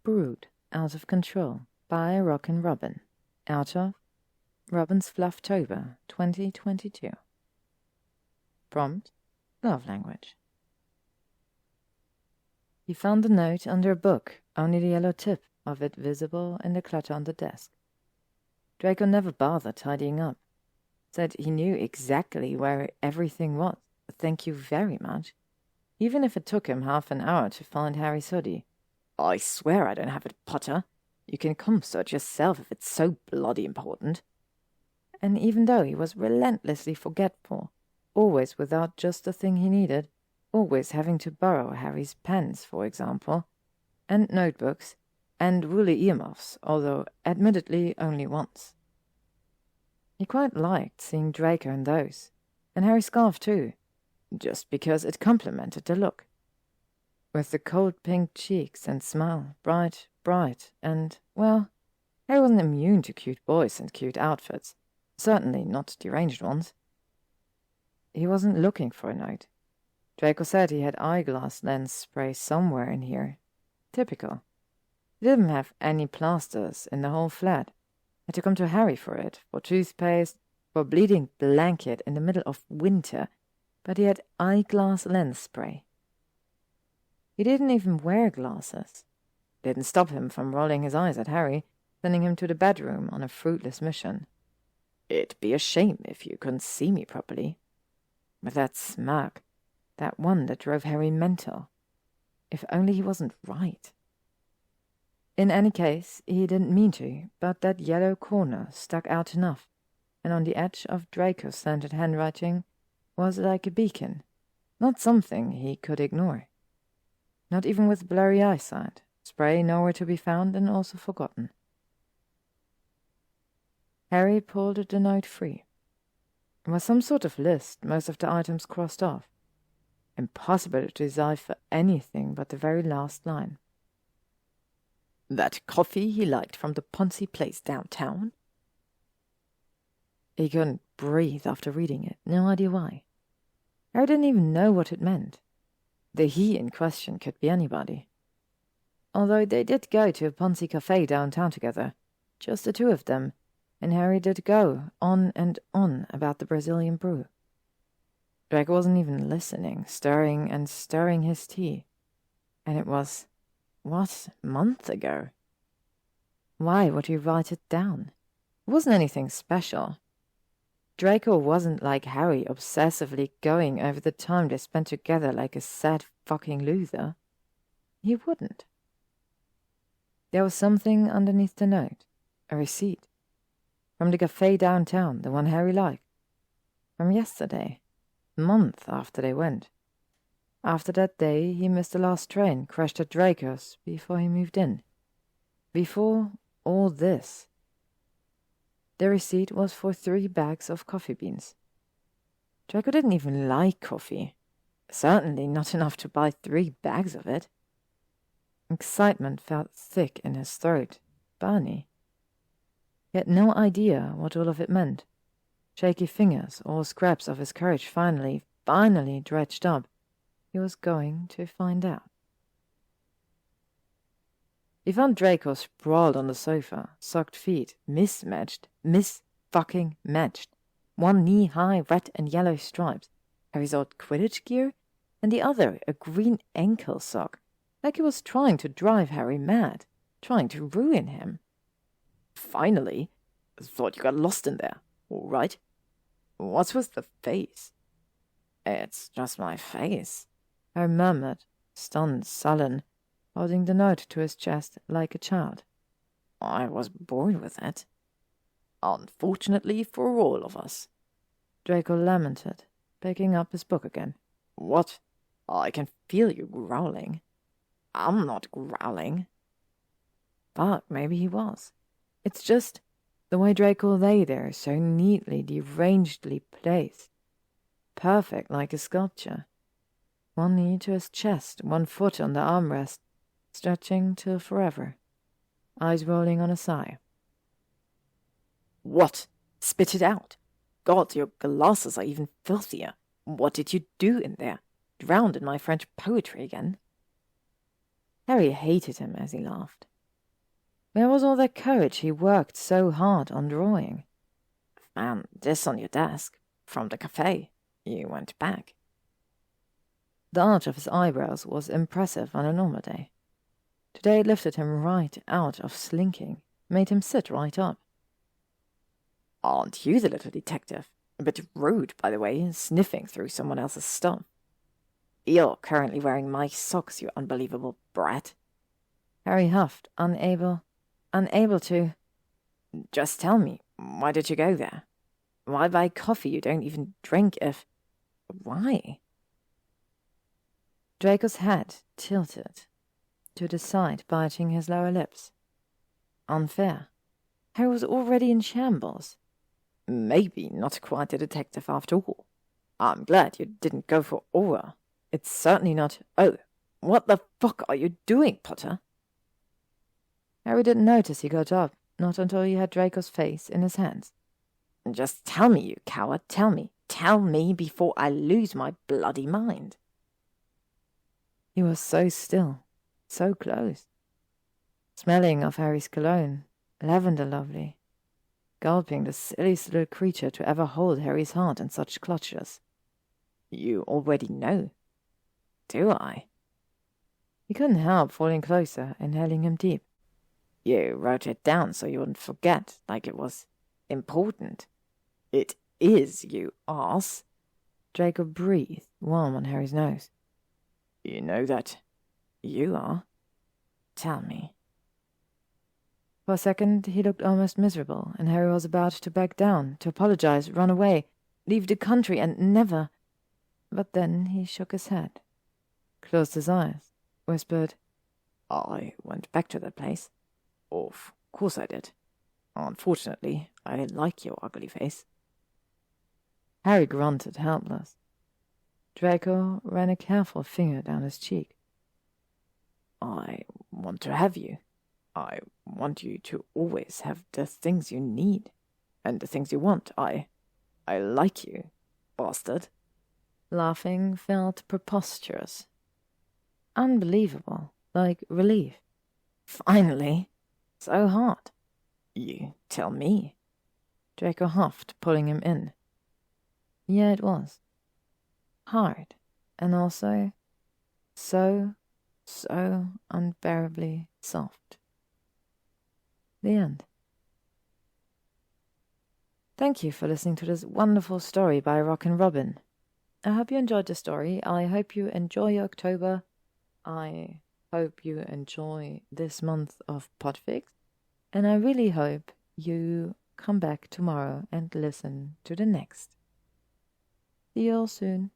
Brewed, Out of Control by RockingRobin, out of Robin's Flufftober 2022. Prompt: Love language. He found the note under a book, only the yellow tip of it visible in the clutter on the desk. Draco never bothered tidying up. Said he knew exactly where everything was. Thank you very much. Even if it took him half an hour to find Harry's hoodie. I swear I don't have it, Potter. You can come search yourself if it's so bloody important. And even though he was relentlessly forgetful, always without just the thing he needed, always having to borrow Harry's pens, for example, and notebooks, and woolly earmuffs, although admittedly only once. He quite liked seeing Draco in those, and Harry's scarf too, just because it complemented the look. With the cold pink cheeks and smile, bright, and, well, Harry wasn't immune to cute boys and cute outfits, certainly not deranged ones. He wasn't looking for a note. Draco said he had eyeglass lens spray somewhere in here. Typical. He didn't have any plasters in the whole flat. Had to come to Harry for it, for toothpaste, for a bleeding blanket in the middle of winter, but he had eyeglass lens spray. He didn't even wear glasses. Didn't stop him from rolling his eyes at Harry, sending him to the bedroom on a fruitless mission. It'd be a shame if you couldn't see me properly. With that smirk, that one that drove Harry mental. If only he wasn't right. In any case, he didn't mean to, but that yellow corner stuck out enough, and on the edge of Draco's slanted handwriting was like a beacon, not something he could ignore. Not even with blurry eyesight, spray nowhere to be found and also forgotten. Harry pulled the note free. It was some sort of list, most of the items crossed off. Impossible to decipher anything but the very last line. That coffee he liked from the Ponzi place downtown? He couldn't breathe after reading it, no idea why. Harry didn't even know what it meant. The he in question could be anybody. Although they did go to a Ponzi cafe downtown together, just the two of them, and Harry did go on and on about the Brazilian brew. Draco wasn't even listening, stirring and stirring his tea. And it was, what, a month ago? Why would he write it down? It wasn't anything special. Draco wasn't like Harry, obsessively going over the time they spent together like a sad fucking loser. He wouldn't. There was something underneath the note. A receipt. From the cafe downtown, the one Harry liked. From yesterday. A month after they went. After that day, he missed the last train, crashed at Draco's before he moved in. Before all this. The receipt was for 3 bags of coffee beans. Draco didn't even like coffee. Certainly not enough to buy 3 bags of it. Excitement felt thick in his throat, burny. He had no idea what all of it meant. Shaky fingers, all scraps of his courage finally dredged up. He was going to find out. He found Draco sprawled on the sofa, socked feet, miss-fucking-matched. One knee-high red and yellow stripes, Harry's old Quidditch gear, and the other a green ankle sock, like he was trying to drive Harry mad, trying to ruin him. Finally, thought you got lost in there, all right? What's with the face? It's just my face, Harry murmured, stunned, sullen, holding the note to his chest like a child. I was born with it. Unfortunately for all of us. Draco lamented, picking up his book again. What? I can feel you growling. I'm not growling. But maybe he was. It's just the way Draco lay there, so neatly, derangedly placed. Perfect like a sculpture. One knee to his chest, one foot on the armrest, stretching till forever. Eyes rolling on a sigh. What? Spit it out. God, your glasses are even filthier. What did you do in there? Drowned in my French poetry again? Harry hated him as he laughed. Where was all that courage he worked so hard on drawing? Found this on your desk, from the cafe. You went back. The arch of his eyebrows was impressive on a normal day. Today it lifted him right out of slinking, made him sit right up. Aren't you the little detective? A bit rude, by the way, sniffing through someone else's stuff. You're currently wearing my socks, you unbelievable brat. Harry huffed, unable to. Just tell me, why did you go there? Why buy coffee you don't even drink if... Why? Draco's head tilted to the side, biting his lower lips. Unfair. Harry was already in shambles. Maybe not quite a detective after all. I'm glad you didn't go for aura. It's certainly not... Oh, what the fuck are you doing, Potter? Harry didn't notice he got up, not until he had Draco's face in his hands. Just tell me, you coward, tell me. Tell me before I lose my bloody mind. He was so still, so close. Smelling of Harry's cologne, lavender lovely. Gulping the silliest little creature to ever hold Harry's heart in such clutches. You already know. Do I? He couldn't help falling closer, inhaling him deep. You wrote it down so you wouldn't forget, like it was important. It is, you arse. Draco breathed, warm on Harry's nose. You know that you are? Tell me. For a second, he looked almost miserable, and Harry was about to back down, to apologize, run away, leave the country, and never... But then he shook his head, closed his eyes, whispered, I went back to that place. Of course I did. Unfortunately, I like your ugly face. Harry grunted, helpless. Draco ran a careful finger down his cheek. I want to have you. I want you to always have the things you need, and the things you want. I like you, bastard. Laughing felt preposterous. Unbelievable, like relief. Finally. So hard. You tell me. Draco huffed, pulling him in. Yeah, it was. Hard, and also so unbearably soft. The end. Thank you for listening to this wonderful story by RockingRobin. I hope you enjoyed the story. I hope you enjoy October. I hope you enjoy this month of Podfic. And I really hope you come back tomorrow and listen to the next. See you all soon.